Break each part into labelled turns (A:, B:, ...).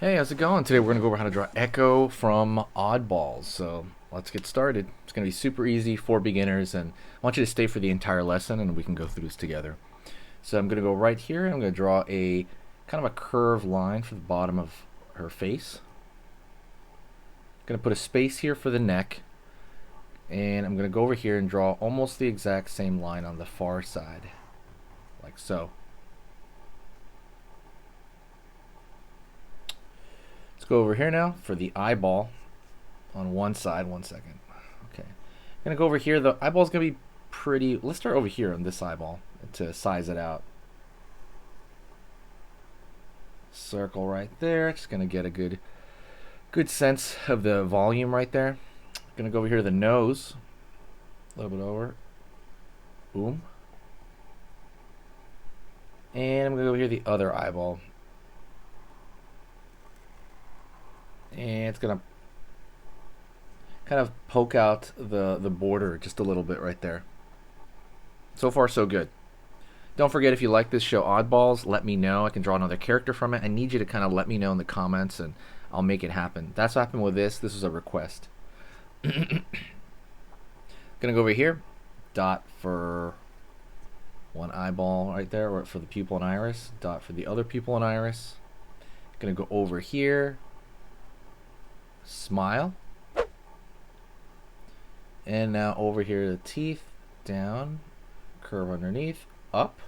A: Hey, how's it going? Today we're going to go over how to draw Echo from Oddballs. So let's get started. It's going to be super easy for beginners, and I want you to stay for the entire lesson and we can go through this together. So I'm going to go right here. I'm going to draw a kind of a curved line for the bottom of her face. I'm going to put a space here for the neck, and I'm going to go over here and draw almost the exact same line on the far side, like so. Let's go over here now for the eyeball on one side. 1 second. Okay. I'm going to go over here. The eyeball's going to be pretty. Let's start over here on this eyeball to size it out. Circle right there. Just going to get a good sense of the volume right there. Going to go over here to the nose. A little bit over. Boom. And I'm going to go over here to the other eyeball. And it's going to kind of poke out the border just a little bit right there. So far, so good. Don't forget, if you like this show, Oddballs, let me know. I can draw another character from it. I need you to kind of let me know in the comments, and I'll make it happen. That's what happened with this. This was a request. Gonna go over here. Dot for one eyeball right there, or for the pupil and iris. Dot for the other pupil and iris. Gonna go over here. Smile. And now over here, the teeth, down, curve underneath, up.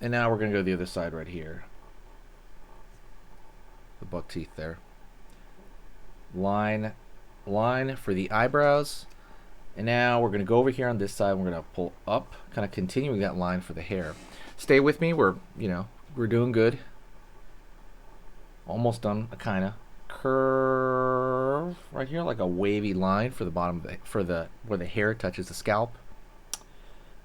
A: And now we're going to go to the other side right here. The buck teeth there. Line for the eyebrows. And now we're going to go over here on this side. We're going to pull up, kind of continuing that line for the hair. Stay with me. We're doing good. Almost done, kind of. Curve right here, like a wavy line for the bottom of where the hair touches the scalp.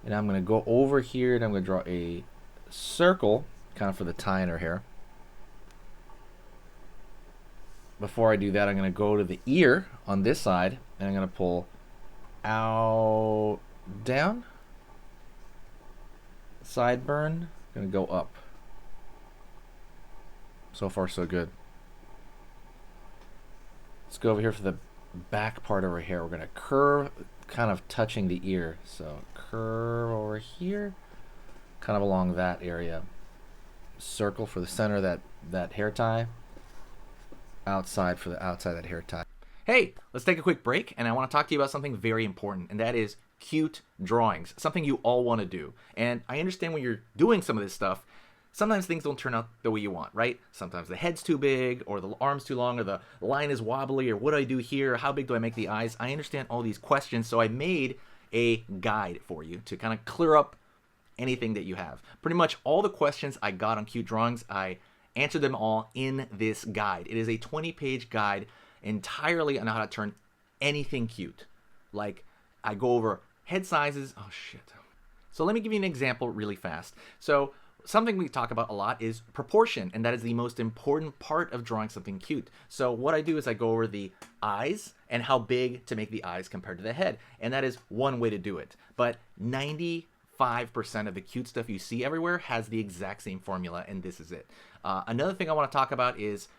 A: And I'm going to go over here and I'm going to draw a circle kind of for the tie in her hair. Before I do that, I'm going to go to the ear on this side and I'm going to pull out, down, sideburn, going to go up. So far, so good. Let's go over here for the back part of her hair. We're going to curve, kind of touching the ear. So curve over here, kind of along that area. Circle for the center of that hair tie. Outside for the outside of that hair tie. Hey, let's take a quick break, and I want to talk to you about something very important, and that is cute drawings. Something you all want to do. And I understand when you're doing some of this stuff, sometimes things don't turn out the way you want, right? Sometimes the head's too big, or the arm's too long, or the line is wobbly, or what do I do here? How big do I make the eyes? I understand all these questions, so I made a guide for you to kind of clear up anything that you have. Pretty much all the questions I got on cute drawings, I answered them all in this guide. It is a 20-page guide entirely on how to turn anything cute. Like, I go over head sizes. Oh, shit. So let me give you an example really fast. So something we talk about a lot is proportion, and that is the most important part of drawing something cute. So what I do is I go over the eyes and how big to make the eyes compared to the head, and that is one way to do it. But 95% of the cute stuff you see everywhere has the exact same formula, and this is it. Another thing I want to talk about is,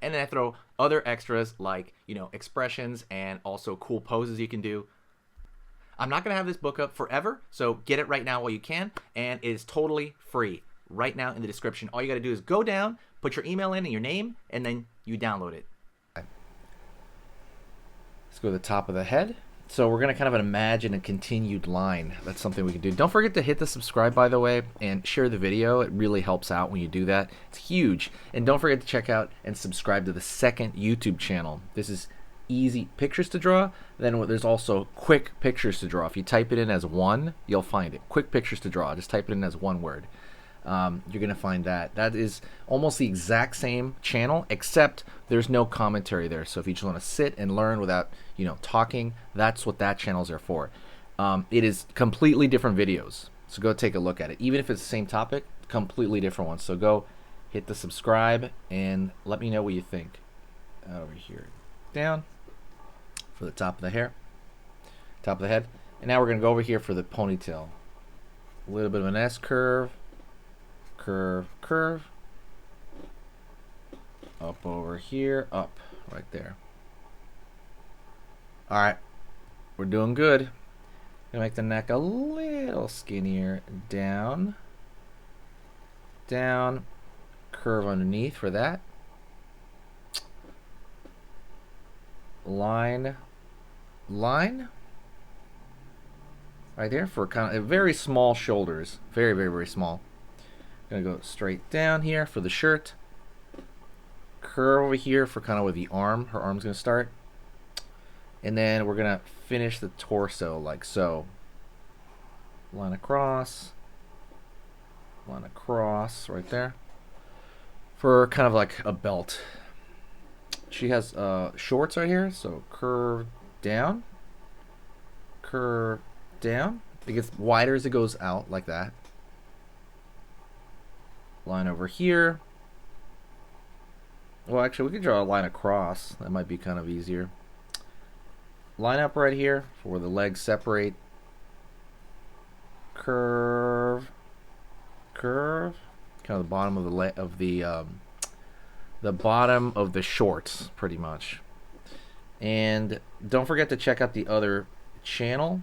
A: and then I throw other extras like, expressions and also cool poses you can do. I'm not going to have this book up forever, so get it right now while you can, and it is totally free right now in the description. All you got to do is go down, put your email in and your name, and then you download it. Let's go to the top of the head. So we're going to kind of imagine a continued line. That's something we can do. Don't forget to hit the subscribe, by the way, and share the video. It really helps out when you do that. It's huge. And don't forget to check out and subscribe to the second YouTube channel. This is Easy Pictures to Draw. Then there's also Quick Pictures to Draw. If you type it in as one, you'll find it. Quick Pictures to Draw. Just type it in as one word. You're going to find that. That is almost the exact same channel, except there's no commentary there. So if you just want to sit and learn without, talking, that's what that channel's there for. It is completely different videos. So go take a look at it. Even if it's the same topic, completely different ones. So go hit the subscribe and let me know what you think. Over here. Down. For the top of the hair, top of the head. And now we're going to go over here for the ponytail. A little bit of an S curve, curve, curve. Up over here, up, right there. All right, we're doing good. Gonna make the neck a little skinnier. Down, down, curve underneath for that. Line, line. Right there for kind of very small shoulders. Very, very, very small. Gonna go straight down here for the shirt. Curve over here for kind of where the arm, her arm's gonna start. And then we're gonna finish the torso like so. Line across right there. For kind of like a belt. She has shorts right here, so curve down. Curve down. It gets wider as it goes out, like that. Line over here. Well, actually, we could draw a line across. That might be kind of easier. Line up right here for where the legs separate. Curve, curve. Kind of the bottom of the bottom of the shorts, pretty much. And don't forget to check out the other channel.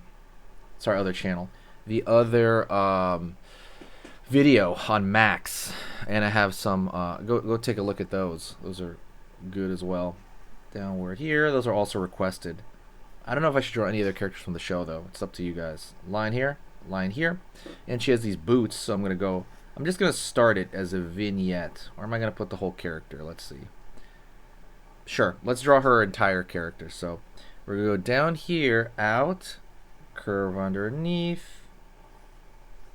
A: Sorry, other channel. The other video on Max, and I have some. Go take a look at those. Those are good as well. Downward here. Those are also requested. I don't know if I should draw any other characters from the show though. It's up to you guys. Line here, and she has these boots. So I'm just gonna start it as a vignette, or am I gonna put the whole character? Let's see. Sure, let's draw her entire character. So we're gonna go down here, out, curve underneath,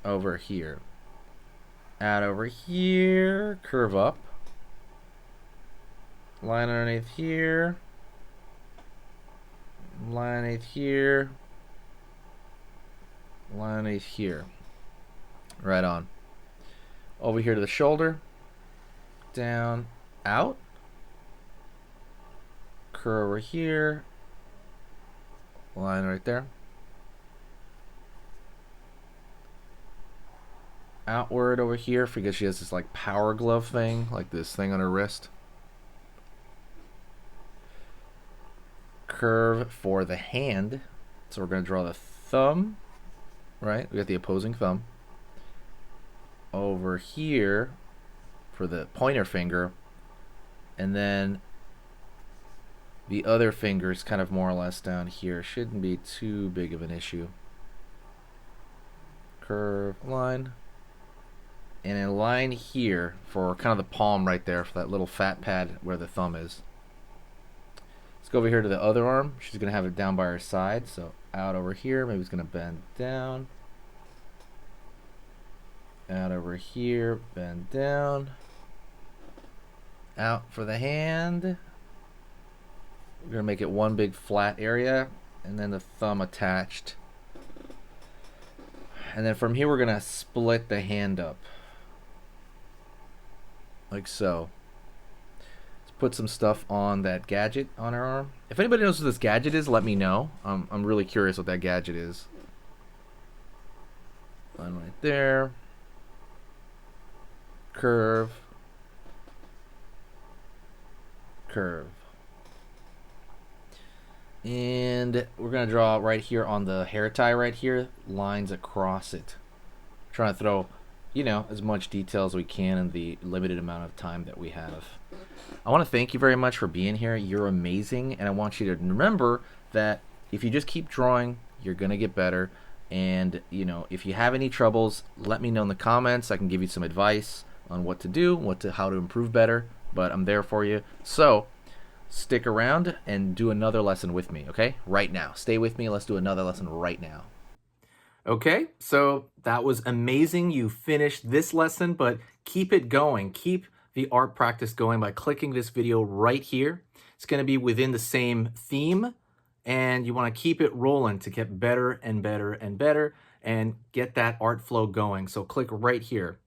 A: over here. Out over here, curve up, line underneath here, line underneath here, line underneath here. Right on. Over here to the shoulder, down, out, curve over here, line right there. Outward over here because she has this like power glove thing, like this thing on her wrist. Curve for the hand. So we're going to draw the thumb, right? We got the opposing thumb. Over here for the pointer finger. And then the other finger is kind of more or less down here. Shouldn't be too big of an issue. Curve, line. And a line here for kind of the palm right there, for that little fat pad where the thumb is. Let's go over here to the other arm. She's going to have it down by her side. So out over here, maybe it's going to bend down. Out over here, bend down. Out for the hand. We're going to make it one big flat area, and then the thumb attached. And then from here, we're going to split the hand up. Like so. Let's put some stuff on that gadget on her arm. If anybody knows what this gadget is, let me know. I'm really curious what that gadget is. Line right there. Curve. Curve. And we're going to draw right here on the hair tie right here, lines across it. Trying to throw, you know, as much detail as we can in the limited amount of time that we have. I want to thank you very much for being here. You're amazing, and I want you to remember that if you just keep drawing, you're going to get better. And, you know, if you have any troubles, let me know in the comments. I can give you some advice on what to do, how to improve better, but I'm there for you. So stick around and do another lesson with me, okay? Right now. Stay with me. Let's do another lesson right now. Okay, so that was amazing. You finished this lesson, but keep it going. Keep the art practice going by clicking this video right here. It's going to be within the same theme, and you want to keep it rolling to get better and better and better and get that art flow going. So click right here.